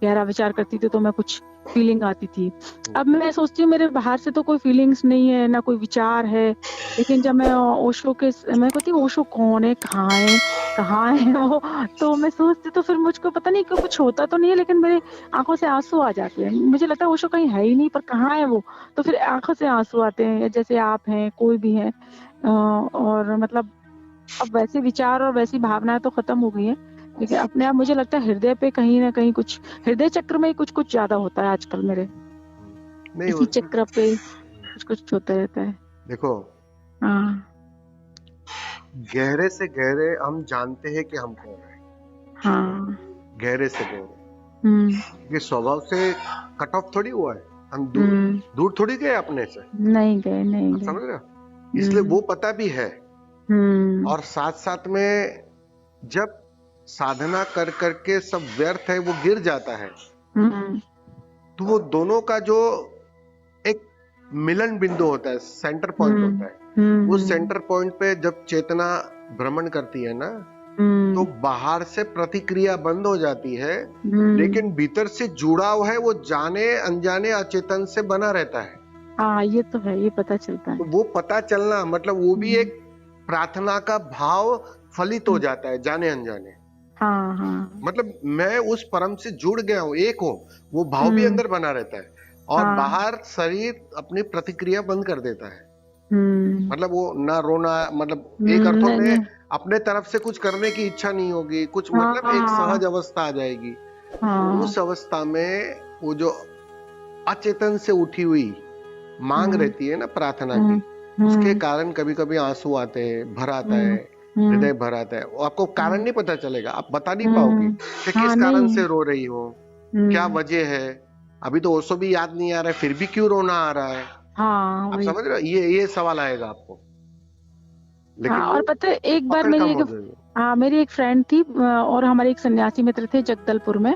गहरा विचार करती थी तो मैं कुछ फीलिंग आती थी। अब मैं सोचती हूँ मेरे बाहर से तो कोई फीलिंग्स नहीं है, ना कोई विचार है, लेकिन जब मैं ओशो के मैं कहती हूँ ओशो कौन है, कहाँ है वो? तो मैं सोचती तो फिर मुझको पता नहीं क्यों कुछ होता तो नहीं है, लेकिन मेरे आँखों से आँसू आ जाते हैं। मुझे लगता है ओशो कहीं है ही नहीं, पर कहाँ है वो? तो फिर आँखों से आँसू आते हैं, जैसे आप हैं, कोई भी है। और मतलब अब वैसे विचार और वैसी भावनाएँ तो खत्म हो गई हैं, लेकिन अपने आप मुझे लगता है हृदय पे कहीं न कहीं कुछ हृदय चक्र में ही कुछ-कुछ ज़्यादा होता है आजकल मेरे। नहीं इसी चक्र पे कुछ-कुछ होता रहता है। देखो, हाँ, गहरे से गहरे हम जानते हैं कि हम कौन है, हाँ। गहरे से गहरे। हुँ, ये स्वभाव से कट ऑफ थोड़ी हुआ है, हम दूर हुँ। दूर थोड़ी गए अपने से। नहीं गए, नहीं आप गए। समझ रहे हो? इसलिए हुँ, वो पता भी है। हुँ, और साथ साथ में जब साधना कर करके सब व्यर्थ है वो गिर जाता है, हुँ, तो वो दोनों का जो एक मिलन बिंदु होता है, सेंटर पॉइंट होता हुँ, है, हुँ, उस हुँ, सेंटर पॉइंट पे जब चेतना भ्रमण करती है ना, तो हुँ, बाहर से प्रतिक्रिया बंद हो जाती है, हुँ। लेकिन भीतर से जुड़ाव है वो जाने अनजाने अचेतन से बना रहता है। हाँ, ये तो है, ये पता चलता तो है। वो पता चलना मतलब वो भी हुँ, एक प्रार्थना का भाव फलित हो हुँ। जाता है जाने अनजाने। हाँ, हाँ। मतलब मैं उस परम से जुड़ गया हूं, एक हूं, वो भाव भी हुँ, अंदर बना रहता है। और हाँ। बाहर शरीर अपनी प्रतिक्रिया बंद कर देता है। हुँ, मतलब वो ना रोना, मतलब एक हुँ, अर्थों नहीं, में नहीं। अपने तरफ से कुछ करने की इच्छा नहीं होगी, कुछ हाँ, मतलब एक हाँ, सहज अवस्था आ जाएगी। तो हाँ। उस अवस्था में वो जो अचेतन से उठी हुई मांग हुँ, रहती है ना प्रार्थना की, हुँ, उसके हुँ, कारण कभी कभी आंसू आते हैं, भर आता है, हुँ, हुँ, हृदय भर आता है। वो आपको कारण हुँ, नहीं पता चलेगा, आप बता नहीं पाओगे हुँ। कि किस हाँ, कारण नहीं। से रो रही हो, क्या हुँ, वजह है। अभी तो ओसो भी याद नहीं आ रहा है, फिर भी क्यों रोना आ रहा है? हाँ, आप वही। समझ रहे हो, ये सवाल आएगा आपको, हाँ, लेकिन वो और पता है एक बार पकड़ कम मेरी एक हो जाएगी। हाँ, मेरी एक फ्रेंड थी और हमारे एक सन्यासी मित्र थे जगदलपुर में।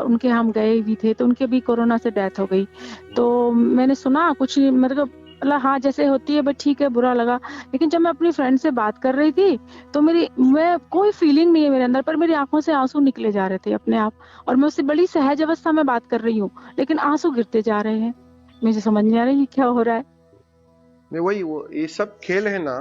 उनके हम गए भी थे, तो उनके भी कोरोना से डेथ हो गई। तो मैंने सुना कुछ मतलब हाँ, जैसे होती है बट ठीक है, बुरा लगा। लेकिन जब मैं अपनी फ्रेंड से बात कर रही थी, तो मेरी मैं कोई फीलिंग नहीं है मेरे अंदर, पर मेरी आँखों से आँसू निकले जा रहे थे अपने आप। और मैं उससे बड़ी सहज अवस्था में बात कर रही हूँ, लेकिन आँसू गिरते जा रहे हैं। मुझे समझ नहीं आ रहा है ये क्या हो रहा है? नहीं वही, वो ये सब खेल है ना,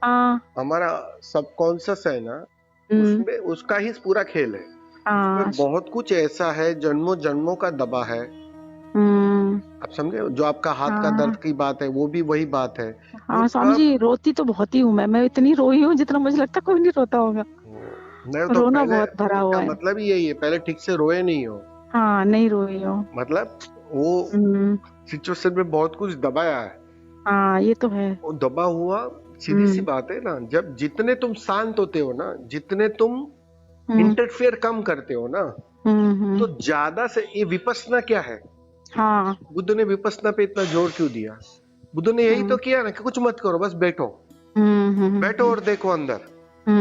हाँ, हमारा सबकॉन्शियस है ना, हुँ, उसमें उसका ही पूरा खेल है। हाँ, उसमें बहुत कुछ ऐसा है, जन्मों जन्मों का दबा है। हुँ। आप समझे, जो आपका हाथ का हाँ, दर्द की बात है वो भी वही बात है। वो हाँ, स्वामी सब जी रोती तो बहुत ही हूँ मैं इतनी रोई हूँ जितना मुझे लगता है कोई नहीं रोता होगा। नहीं तो रोना पहले, बहुत भरा इसका हुआ है। मतलब ही यही है, पहले ठीक से रोए नहीं हो। हाँ, नहीं रोई हूँ। मतलब वो हुँ, सिचुएशन में बहुत कुछ दबाया है, हाँ, ये तो है। वो दबा हुआ। सीधी सी हुँ, बात है ना, जब जितने तुम शांत होते हो ना, जितने तुम हुँ, इंटरफेयर कम करते हो ना, हुँ, हुँ, तो ज्यादा से ये विपස්සना क्या है? हाँ, बुद्ध ने विपස්සना पे इतना जोर क्यों दिया? बुद्ध ने यही तो हुँ, किया ना कि कुछ मत करो, बस बैठो, हुँ, हुँ, बैठो हुँ, और देखो अंदर।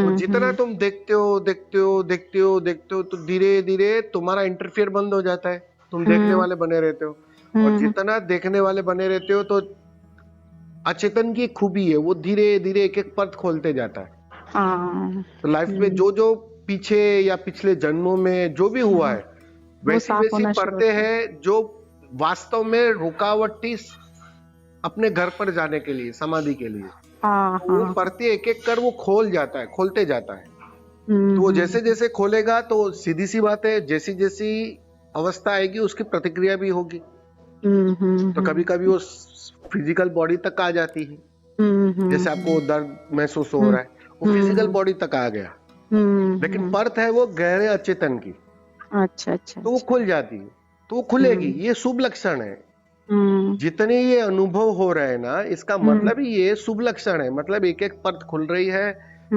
तो हुँ, जितना हुँ, तुम देखते हो देखते हो देखते हो देखते हो, तो धीरे धीरे तुम्हारा इंटरफेयर बंद हो जाता है, तुम देखने हुँ, वाले बने रहते हो। और हुँ, जितना देखने वाले बने रहते हो, तो अचेतन की एक खूबी है, वो धीरे धीरे एक एक परत खोलते जाता है। हाँ, तो लाइफ में हुँ, जो जो पीछे या पिछले जन्मों में जो भी हुआ हुँ, है, वो वैसी साफ वैसी होना शुरू परतें होता है। हैं जो वास्तव में रुकावटी अपने घर पर जाने के लिए, समाधि के लिए। हाँ, तो वो हाँ, हाँ। परतें एक एक कर वो खोल जाता है, खोलते जाता है। हुँ, तो वो हुँ, जैसे जैसे खोलेगा, तो सीधी सी बात है, जैसी जैसी अवस्था आएगी उसकी प्रतिक्रिया भी होगी। हुँ, हुँ, तो कभी हुँ, कभी वो फिजिकल बॉडी तक आ जाती है, हुँ, हुँ, जैसे आपको दर्द महसूस हो हुँ, रहा है, वो हुँ, फिजिकल हुँ, बॉडी तक आ गया। हुँ, लेकिन हुँ। परत है वो गहरे अचेतन की, अच्छा, अच्छा, तो वो अच्छा। खुल जाती है, तो वो खुलेगी। हुँ, ये शुभ लक्षण है। हुँ, जितने ये अनुभव हो रहे हैं ना, इसका हुँ, मतलब ही ये शुभ लक्षण है। मतलब एक एक परत खुल रही है,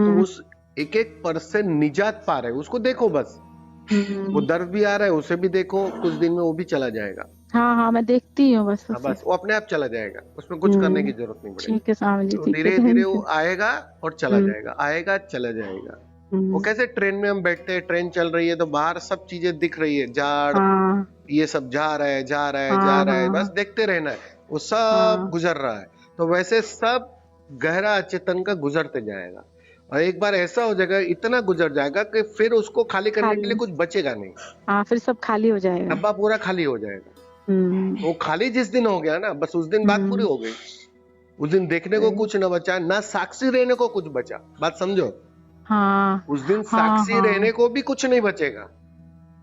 तो हुँ, उस एक एक परत से निजात पा रहे, उसको देखो बस। वो हुँ। दर्द भी आ रहा है, उसे भी देखो, कुछ दिन में वो भी चला जाएगा। हाँ, हाँ, मैं देखती हूँ बस हाँ उसे। बस वो अपने आप चला जाएगा, उसमें कुछ करने की हुँ, जरूरत नहीं पड़ेगी। ठीक है स्वामी जी, तो ठीक है, धीरे धीरे थैंक वो यू। आएगा और चला हुँ, जाएगा, आएगा चला जाएगा। वो हुँ, कैसे ट्रेन में हम बैठते हैं, ट्रेन चल रही है तो बाहर सब चीजें दिख रही है, जाड़, हाँ, ये सब जा रहा है जा रहा है जा हाँ, रहा है, बस हाँ, देखते रहना है, वो सब हाँ, गुजर रहा है। तो वैसे सब गहरा अचेतन का गुजरते जाएगा। और एक बार ऐसा हो जाएगा, इतना गुजर जाएगा कि फिर उसको खाली करने के लिए खाली कुछ बचेगा नहीं, हाँ, फिर सब खाली हो जाएगा। डब्बा पूरा खाली हो जाएगा। हुँ, वो खाली जिस दिन हो गया ना, बस उस दिन बात पूरी हुँ, हो गई। उस दिन देखने को सही कुछ न बचा, ना साक्षी रहने को कुछ बचा। बात समझो, हाँ, उस दिन हाँ, साक्षी हाँ, रहने को भी कुछ नहीं बचेगा।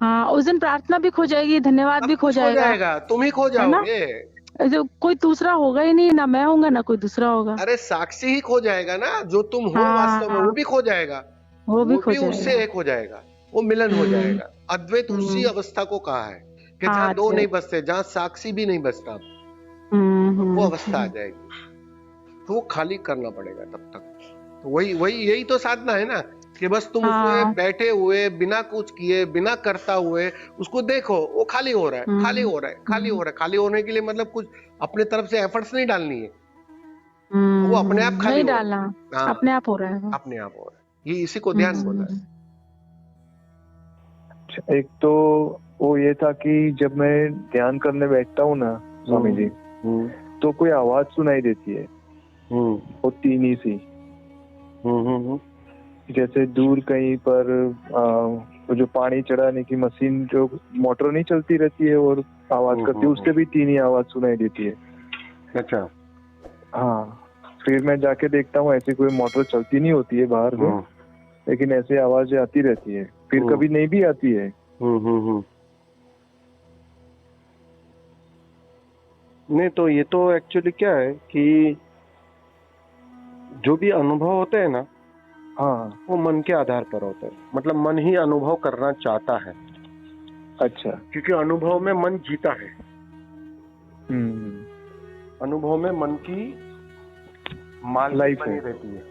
हाँ, उस दिन प्रार्थना भी खो जाएगी, धन्यवाद भी सब खो कुछ खो जाएगा, जाएगा, तुम ही खो है ना? जाओगे। जो कोई दूसरा होगा ही नहीं, ना मैं होऊँगा, ना कोई दूसरा होगा। अरे साक्षी ही खो जाएगा ना, जो तुम हो हाँ, वास्तव में वो हाँ, भी खो जाएगा। वो भी वो खो भी उससे जाएगा। एक हो जाएगा, वो मिलन हो हुँ, जाएगा। अद्वैत उसी हुँ, अवस्था को कहा है कि जहां हाँ, दो नहीं अद्वैत। बसते, जहां साक्षी भी नहीं बसता, हुँ, वो हुँ, अवस्था आ हुँ, जाएगी। तो वो खाली करना पड़ेगा तब तक। तो वही वही यही तो साधना है ना, कि बस तुम उसमें हाँ, बैठे हुए बिना कुछ किए, बिना करता हुए उसको देखो, वो खाली हो रहा है, खाली हुँ, हो रहा है, खाली हो हुँ, रहा है। खाली होने के लिए मतलब कुछ अपने तरफ से एफर्ट्स नहीं डालनी है, वो हुँ, अपने आप खाली नहीं हो रहा डालना, है। हाँ, अपने आप हो रहा है वो। अपने आप हो रहा है, ये इसी को ध्यान बोला है। हुँ, एक तो वो ये था कि जब मैं ध्यान करने बैठता हूँ ना स्वामी जी, हम्म, तो कोई आवाज सुनाई देती है, हम्म, वो तीनी सी, हम्म, जैसे दूर कहीं पर वो जो पानी चढ़ाने की मशीन, जो मोटर नहीं चलती रहती है और आवाज करती है, उससे भी तीनी आवाज सुनाई देती है। अच्छा। हाँ, फिर मैं जाके देखता हूँ, ऐसी कोई मोटर चलती नहीं होती है बाहर से, लेकिन ऐसे आवाजें आती रहती है, फिर कभी नहीं भी आती है। नहीं तो ये तो एक्चुअली क्या है कि जो भी अनुभव होते हैं ना, हाँ, वो मन के आधार पर होता है। मतलब मन ही अनुभव करना चाहता है, अच्छा, क्योंकि अनुभव में मन जीता है। हम्म, अनुभव में मन की मालिक लाइफ बनी है। रहती है,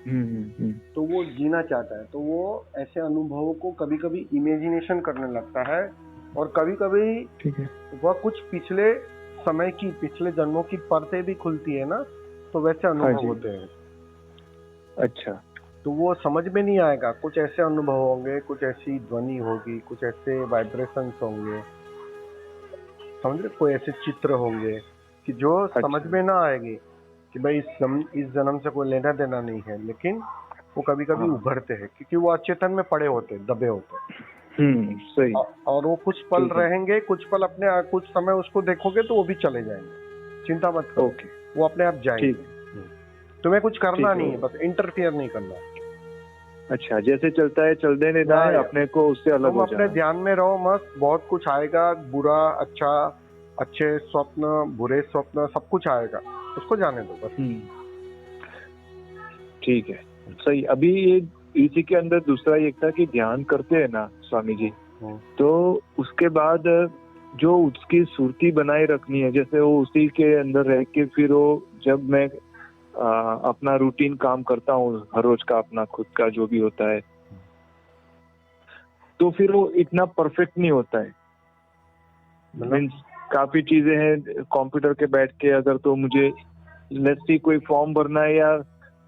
हम्म, तो वो जीना चाहता है। तो वो ऐसे अनुभवों को कभी कभी इमेजिनेशन करने लगता है, और कभी कभी ठीक है, वह कुछ पिछले समय की, पिछले जन्मों की परतें भी खुलती है ना, तो वैसे हाँ अनुभव जी, होते हैं। अच्छा, तो वो समझ में नहीं आएगा, कुछ ऐसे अनुभव होंगे, कुछ ऐसी ध्वनि होगी, कुछ ऐसे वाइब्रेशंस होंगे, समझ रहे, कोई ऐसे चित्र होंगे कि जो समझ अच्छा, में ना आएगी कि भाई इस जन्म से कोई लेना देना नहीं है, लेकिन वो कभी कभी हाँ, उभरते हैं, क्योंकि वो अचेतन में पड़े होते हैं, दबे होते हैं। सही, और वो कुछ पल ठीक है, रहेंगे, कुछ पल अपने, कुछ समय उसको देखोगे तो वो भी चले जाएंगे। चिंता मत करो, ओके, वो अपने आप जाएंगे। ठीक, तुम्हें कुछ करना ठीक नहीं है, है, बस इंटरफियर नहीं करना। अच्छा, जैसे चलता है चल देने देना है, या अपने को उससे अलग तुम हो अपने जाना। ध्यान में रहो, मस्त, बहुत कुछ आएगा, बुरा अच्छा, अच्छे स्वप्न, बुरे स्वप्न, सब कुछ आएगा, उसको जाने दो बस। ठीक है, सही। अभी ये इसी के अंदर दूसरा एक था कि ध्यान करते हैं ना स्वामी जी, तो उसके बाद जो उसकी सुरती बनाए रखनी है, जैसे वो उसी के अंदर रह के फिर वो, जब मैं अपना रूटीन काम करता हूँ हर रोज का, अपना खुद का जो भी होता है, तो फिर वो इतना परफेक्ट नहीं होता है। मीन्स काफी चीजें हैं कंप्यूटर के बैठ के, अगर तो मुझे लेट्स सी कोई फॉर्म भरना है, या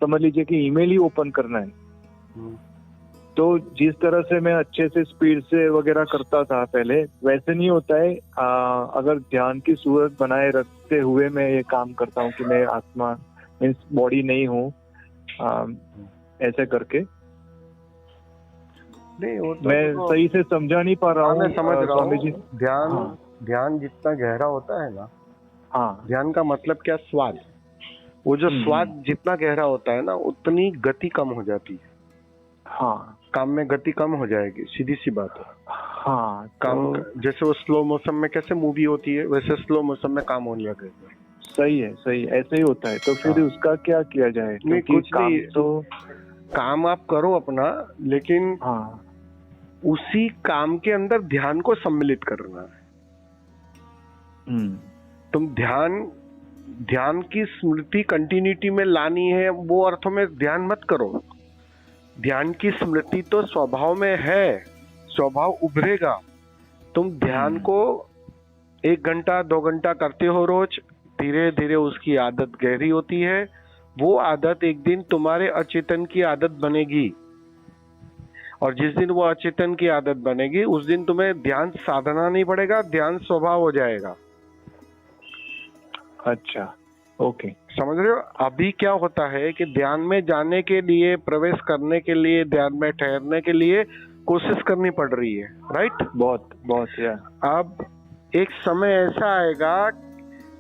समझ लीजिए कि ईमेल ही ओपन करना है, तो जिस तरह से मैं अच्छे से स्पीड से वगैरह करता था पहले, वैसे नहीं होता है। अगर ध्यान की सूरत बनाए रखते हुए मैं ये काम करता हूँ कि मैं आत्मा मीन्स बॉडी नहीं हूँ, ऐसे करके नहीं, वो तो मैं सही से समझा नहीं पा रहा हाँ, हूँ मैं समझ रहा स्वामी जी। हूँ। ध्यान, हाँ, ध्यान जितना गहरा होता है ना, हाँ, ध्यान का मतलब क्या, स्वाद। वो जो स्वाद जितना गहरा होता है ना, उतनी गति कम हो जाती है। हाँ, काम में गति कम हो जाएगी, सीधी सी बात है। हाँ, काम तो जैसे वो स्लो मोशन में कैसे मूवी होती है, वैसे स्लो मोशन में काम होने लगेगा। सही है, सही, ऐसे ही होता है। तो फिर हाँ। उसका क्या किया जाए? नहीं, क्योंकि कुछ काम नहीं, तो काम आप करो अपना, लेकिन हाँ, उसी काम के अंदर ध्यान को सम्मिलित करना है। तुम ध्यान की स्मृति कंटिन्यूटी में लानी है, वो अर्थों में ध्यान मत करो। ध्यान की स्मृति तो स्वभाव में है, स्वभाव उभरेगा। तुम ध्यान को 1 घंटा 2 घंटा करते हो रोज, धीरे धीरे उसकी आदत गहरी होती है। वो आदत एक दिन तुम्हारे अचेतन की आदत बनेगी, और जिस दिन वो अचेतन की आदत बनेगी, उस दिन तुम्हें ध्यान साधना नहीं पड़ेगा, ध्यान स्वभाव हो जाएगा। अच्छा, ओके। समझ रहे हो? अभी क्या होता है कि ध्यान में जाने के लिए, प्रवेश करने के लिए, ध्यान में ठहरने के लिए कोशिश करनी पड़ रही है, राइट? बहुत बहुत या अब एक समय ऐसा आएगा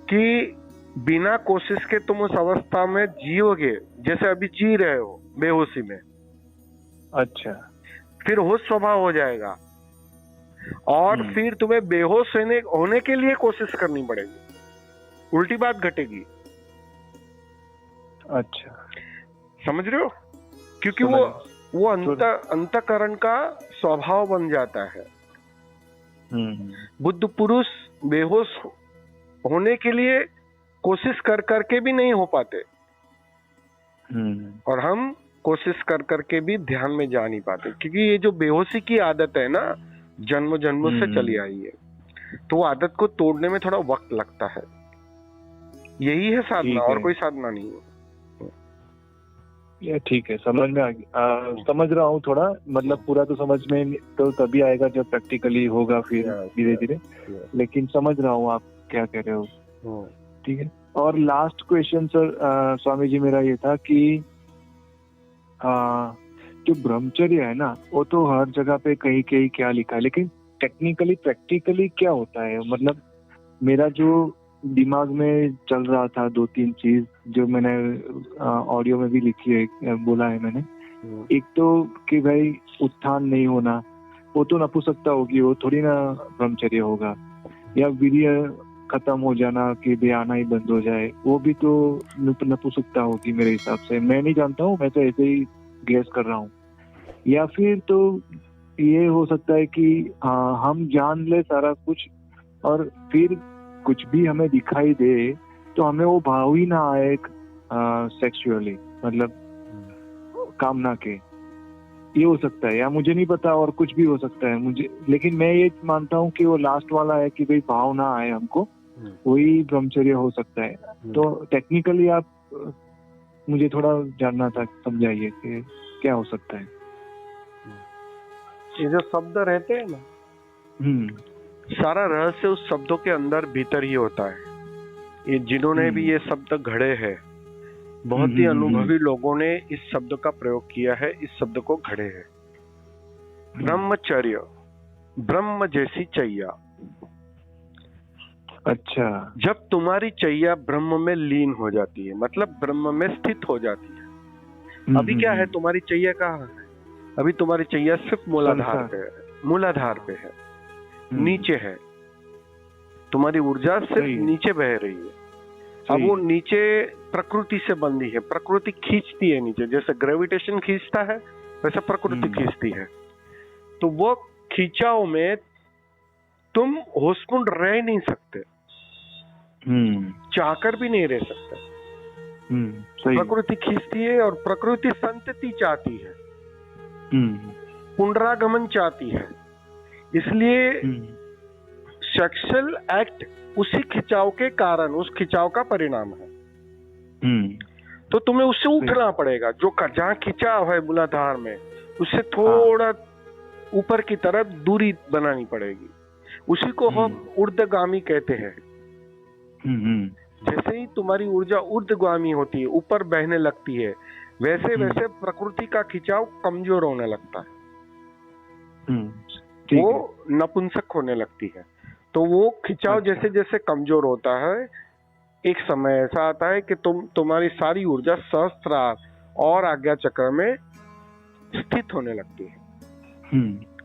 कि बिना कोशिश के तुम उस अवस्था में जियोगे जैसे अभी जी रहे हो, बेहोशी में। अच्छा। फिर होश स्वभाव हो जाएगा और फिर तुम्हें बेहोश होने के लिए कोशिश करनी पड़ेगी, उल्टी बात घटेगी। अच्छा, समझ रहे हो? क्योंकि वो अंतःकरण का स्वभाव बन जाता है। बुद्ध पुरुष बेहोश होने के लिए कोशिश कर करके भी नहीं हो पाते और हम कोशिश कर करके भी ध्यान में जा नहीं पाते, क्योंकि ये जो बेहोशी की आदत है ना, जन्म जन्मों से चली आई है, तो वो आदत को तोड़ने में थोड़ा वक्त लगता है। यही है साधना, और कोई साधना नहीं है। ये ठीक है, समझ में आ गया। समझ रहा हूँ थोड़ा, मतलब पूरा तो समझ में तो तभी आएगा जब प्रैक्टिकली होगा, फिर धीरे धीरे, लेकिन समझ रहा हूँ आप क्या कह रहे हो। ठीक है। और last question sir, Swami ji, मेरा ये था कि जो ब्रह्मचर्य है ना, वो तो हर जगह पे कहीं कहीं क्या लिखा है, लेकिन टेक्निकली प्रैक्टिकली क्या होता है? मतलब मेरा जो दिमाग में चल रहा था 2-3 चीज जो मैंने ऑडियो में भी लिखी है, बोला है मैंने। एक तो कि भाई उत्थान नहीं होना, वो तो नपुंसकता होगी, वो थोड़ी ना ब्रह्मचर्य होगा। या वीर्य खत्म हो जाना, कि भी आना ही बंद हो जाए, वो भी तो नपुंसकता होगी मेरे हिसाब से। मैं नहीं जानता हूँ, मैं तो ऐसे ही गेस कर रहा हूँ। या फिर तो ये हो सकता है कि हम जान ले सारा कुछ और फिर कुछ भी हमें दिखाई दे तो हमें वो भाव ही ना आए सेक्सुअली, मतलब कामना के। ये हो सकता है, या मुझे नहीं पता, और कुछ भी हो सकता है मुझे, लेकिन मैं ये मानता हूँ कि वो लास्ट वाला है कि भाई भाव ना आए हमको, वही ब्रह्मचर्य हो सकता है। तो टेक्निकली आप मुझे थोड़ा जानना था, समझाइए कि क्या हो सकता है। ये जो शब्द रहते हैं ना, सारा रहस्य उस शब्दों के अंदर भीतर ही होता है। ये जिन्होंने भी ये शब्द घड़े हैं, बहुत ही अनुभवी लोगों ने इस शब्द का प्रयोग किया है, इस शब्द को घड़े है। ब्रह्मचर्य, ब्रह्म जैसी चैया। अच्छा। जब तुम्हारी चैया ब्रह्म में लीन हो जाती है, मतलब ब्रह्म में स्थित हो जाती है। अभी क्या है, तुम्हारी चैया कहाँ है? अभी तुम्हारी चैया सिर्फ मूलाधार पे है, मूलाधार पे है, नीचे है। तुम्हारी ऊर्जा सिर्फ नीचे बह रही है। अब वो नीचे प्रकृति से बंधी है, प्रकृति खींचती है नीचे, जैसे ग्रेविटेशन खींचता है वैसे प्रकृति खींचती है। तो वो खिंचाव में तुम होशपूर्ण रह नहीं सकते, चाहकर भी नहीं रह सकते। प्रकृति खींचती है और प्रकृति संतति चाहती है, पुनरागमन चाहती है। इसलिए सेक्सुअल एक्ट उसी खिंचाव के कारण, उस खिंचाव का परिणाम है। तो तुम्हें उससे उठना पड़ेगा। जो जहाँ खिंचाव है मूलाधार में, उससे थोड़ा ऊपर की तरफ दूरी बनानी पड़ेगी। उसी को हम ऊर्ध्वगामी कहते हैं। जैसे ही तुम्हारी ऊर्जा ऊर्ध्वगामी होती है, ऊपर बहने लगती है, वैसे वैसे प्रकृति का खिंचाव कमजोर होने लगता है, वो नपुंसक होने लगती है। तो वो खिंचाव जैसे जैसे कमजोर होता है, एक समय ऐसा आता है कि तुम्हारी सारी ऊर्जा सहस्त्रार और आज्ञा चक्र में स्थित होने लगती है।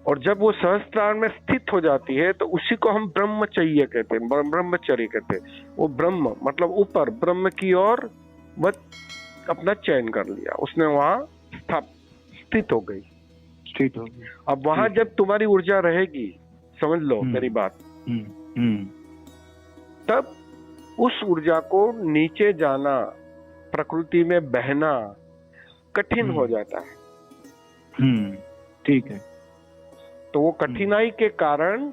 और जब वो सहस्त्रार में स्थित हो जाती है तो उसी को हम ब्रह्मचर्य कहते हैं, ब्रह्मचर्य कहते हैं। वो ब्रह्म मतलब ऊपर, ब्रह्म की ओर वह अपना चयन कर लिया, उसने वहां स्थित हो गई, स्थित हो गई। अब वहां जब तुम्हारी ऊर्जा रहेगी, समझ लो मेरी बात, तब उस ऊर्जा को नीचे जाना, प्रकृति में बहना कठिन हो जाता है। ठीक है। तो वो कठिनाई के कारण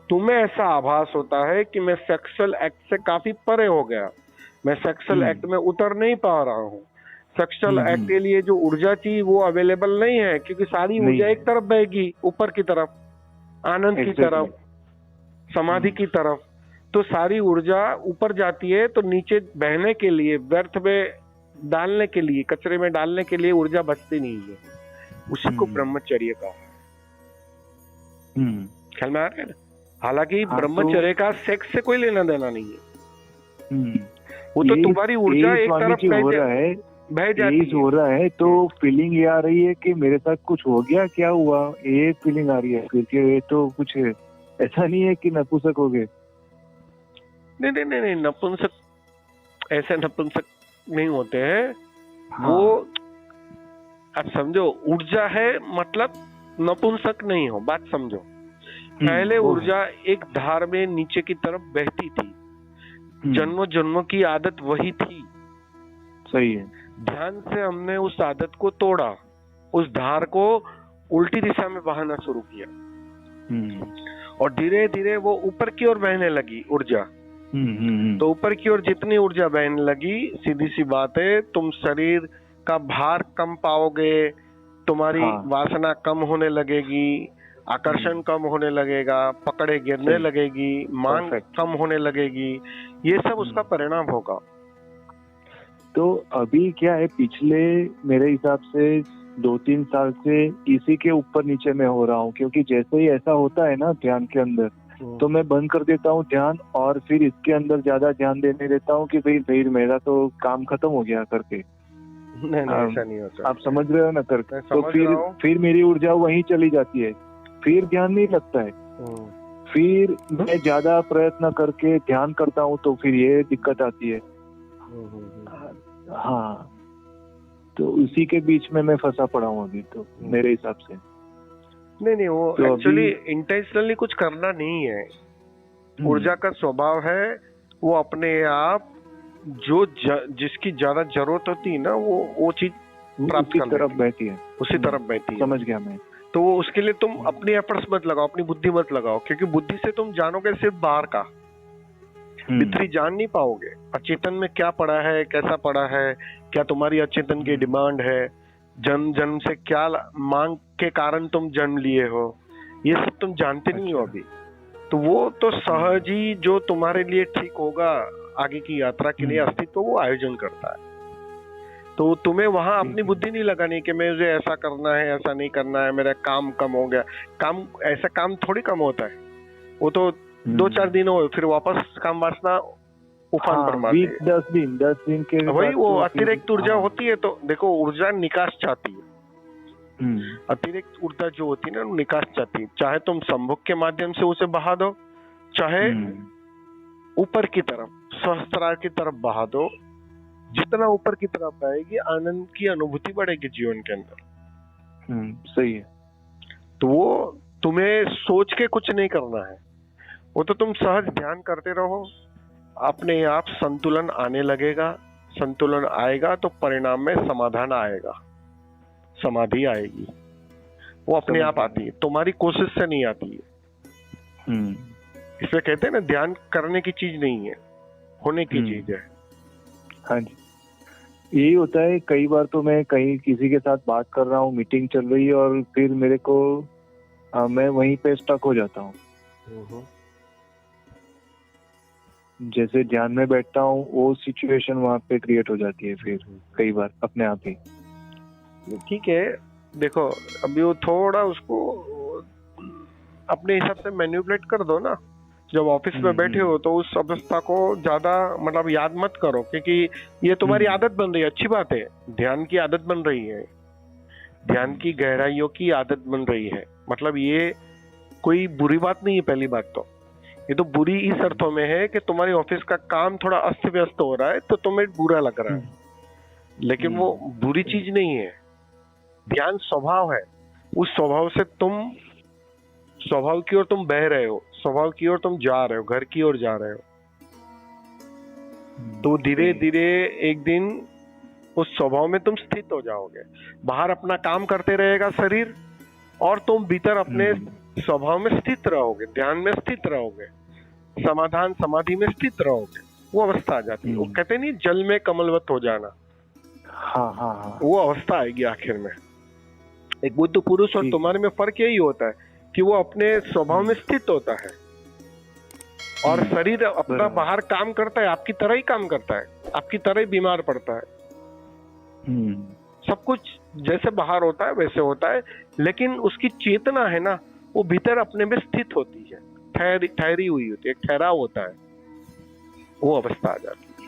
तुम्हें ऐसा आभास होता है कि मैं सेक्सुअल एक्ट से काफी परे हो गया, मैं सेक्सुअल एक्ट में उतर नहीं पा रहा हूँ। सेक्सुअल एक्ट के लिए जो ऊर्जा चाहिए वो अवेलेबल नहीं है, क्योंकि सारी ऊर्जा एक तरफ बहेगी, ऊपर की तरफ, आनंद की तरफ, समाधि की तरफ। तो सारी ऊर्जा ऊपर जाती है, तो नीचे बहने के लिए, व्यर्थ में डालने के लिए, कचरे में डालने के लिए ऊर्जा बचती नहीं है। उसी को ब्रह्मचर्य कहा है। ख्याल में आ रहा है ना? हालांकि हाँ, ब्रह्मचर्य का सेक्स से कोई लेना देना नहीं है। वो तो ये तुम्हारी ऊर्जा एक स्वामी तरफ जी हो रहा है, बह जाती यही हो रहा है, तो फीलिंग ये आ रही है कि मेरे साथ कुछ हो गया, क्या हुआ, ये फीलिंग आ रही है फिर कि ये तो कुछ ऐसा नहीं है कि नपुंसक हो गए। नहीं नहीं नहीं नहीं, नपुंसक ऐसे नपुंसक नहीं होते हैं। हाँ। वो अब समझो, ऊर्जा है मतलब नपुंसक नहीं हो, बात समझो। पहले वो है। ऊर्जा एक धार में नीचे की तरफ बहती थी, जन्मों जन्मों की आदत वही थी। सही है। ध्यान से हमने उस आदत को तोड़ा, उस धार को उल्टी दिशा में बहाना शुरू किया, और धीरे धीरे वो ऊपर की ओर बहने लगी ऊर्जा। तो ऊपर की ओर जितनी ऊर्जा बहने लगी, सीधी सी बात है, तुम शरीर का भार कम पाओगे, तुम्हारी वासना कम होने लगेगी, आकर्षण कम होने लगेगा, पकड़े गिरने लगेगी, मांग कम होने लगेगी। ये सब उसका परिणाम होगा। तो अभी क्या है, पिछले मेरे हिसाब से 2-3 साल से इसी के ऊपर नीचे में हो रहा हूँ, क्योंकि जैसे ही ऐसा होता है ना ध्यान के अंदर, तो मैं बंद कर देता हूँ ध्यान, और फिर इसके अंदर ज्यादा ध्यान देने देता हूँ कि भाई मेरा तो काम खत्म हो गया करके। नहीं ऐसा नहीं होता। आप समझ रहे हो ना करके? तो फिर मेरी ऊर्जा वहीं चली जाती है, फिर ध्यान नहीं लगता है। फिर मैं ज्यादा प्रयत्न करके ध्यान करता हूँ तो फिर ये दिक्कत आती है। हाँ, तो उसी के बीच में मैं फंसा पड़ा हूँ अभी तो मेरे हिसाब से। नहीं वो तो एक्चुअली इंटेंशनली कुछ करना नहीं है। ऊर्जा का स्वभाव है वो अपने आप जिसकी ज्यादा जरूरत होती है ना, वो चीज प्राप्त कर तरफ बहती है, उसी तरफ बहती है। समझ गया मैं। तो उसके लिए तुम अपनी एफर्ट्स मत लगाओ, अपनी बुद्धि मत लगाओ, क्योंकि बुद्धि से तुम जानोगे सिर्फ बाहर का, भीतरी जान नहीं पाओगे। अचेतन में क्या पड़ा है, कैसा पड़ा है, क्या तुम्हारी अचेतन की डिमांड है, जन्म से क्या मांग के कारण तुम जन्म लिए हो, ये सब तुम जानते नहीं हो अभी। तो वो तो सहज ही जो तुम्हारे लिए ठीक होगा आगे की यात्रा के लिए अस्तित्व वो आयोजन करता है। तो तुम्हें वहां अपनी बुद्धि नहीं लगानी कि मुझे ऐसा करना है, ऐसा नहीं करना है, मेरा काम कम हो गया। काम ऐसा काम थोड़ी कम होता है, वो तो 2-4 दिन हो फिर वापस काम वासना उफान पर मारती है। 10 दिन के वही वो अतिरिक्त ऊर्जा होती है। तो देखो, ऊर्जा निकास चाहती है। अतिरिक्त ऊर्जा जो होती है ना, निकास चाहती है। चाहे तुम संभोग के माध्यम से उसे बहा दो, चाहे ऊपर की तरफ सहस्त्रार की तरफ बहा दो। जितना ऊपर की तरफ बहेगी, आनंद की अनुभूति बढ़ेगी जीवन के अंदर। सही है। तो वो तुम्हें सोच के कुछ नहीं करना है, वो तो तुम सहज ध्यान करते रहो, अपने आप संतुलन आने लगेगा। संतुलन आएगा तो परिणाम में समाधान आएगा, समाधि आएगी। वो अपने आप आती है, तुम्हारी कोशिश से नहीं आती है। इसलिए कहते हैं ना, ध्यान करने की चीज नहीं है, होने की चीज है। हाँ जी, यही होता है। कई बार तो मैं कहीं किसी के साथ बात कर रहा हूँ, मीटिंग चल रही है, और फिर मेरे को मैं वहीं पे स्टक हो जाता हूँ। जैसे ध्यान में बैठता हूँ, वो सिचुएशन वहाँ पे क्रिएट हो जाती है फिर कई बार अपने आप ही। ठीक है, देखो अभी वो थोड़ा उसको अपने हिसाब से मैनिपुलेट कर दो ना। जब ऑफिस में बैठे हो तो उस अवस्था को ज्यादा मतलब याद मत करो, क्योंकि ये तुम्हारी आदत बन रही है। अच्छी बात है, ध्यान की आदत बन रही है, ध्यान की गहराइयों की आदत बन रही है। मतलब ये कोई बुरी बात नहीं है। पहली बात तो ये तो बुरी इस अर्थों में है कि तुम्हारी ऑफिस का काम थोड़ा अस्त व्यस्त हो रहा है तो तुम्हें बुरा लग रहा है, लेकिन वो बुरी चीज नहीं है। ध्यान स्वभाव है, उस स्वभाव से तुम स्वभाव की ओर तुम बह रहे हो, स्वभाव की ओर तुम जा रहे हो, घर की ओर जा रहे हो। तो धीरे धीरे एक दिन उस स्वभाव में तुम स्थित हो जाओगे। बाहर अपना काम करते रहेगा शरीर, और तुम भीतर अपने स्वभाव में स्थित रहोगे, ध्यान में स्थित रहोगे, समाधान समाधि में स्थित रहोगे। वो अवस्था आ जाती है। वो कहते नहीं, जल में कमलवत हो जाना। हाँ। वो अवस्था आएगी आखिर में। एक बुद्ध पुरुष और तुम्हारे में फर्क यही होता है कि वो अपने स्वभाव में स्थित होता है। और शरीर अपना बराबर। बाहर काम करता है, आपकी तरह ही काम करता है, आपकी तरह ही बीमार पड़ता है। सब कुछ जैसे बाहर होता है वैसे होता है, लेकिन उसकी चेतना है ना, वो भीतर अपने में स्थित होती है, ठहरी हुई होती है, एक ठहराव होता है, वो अवस्था आ जाती है।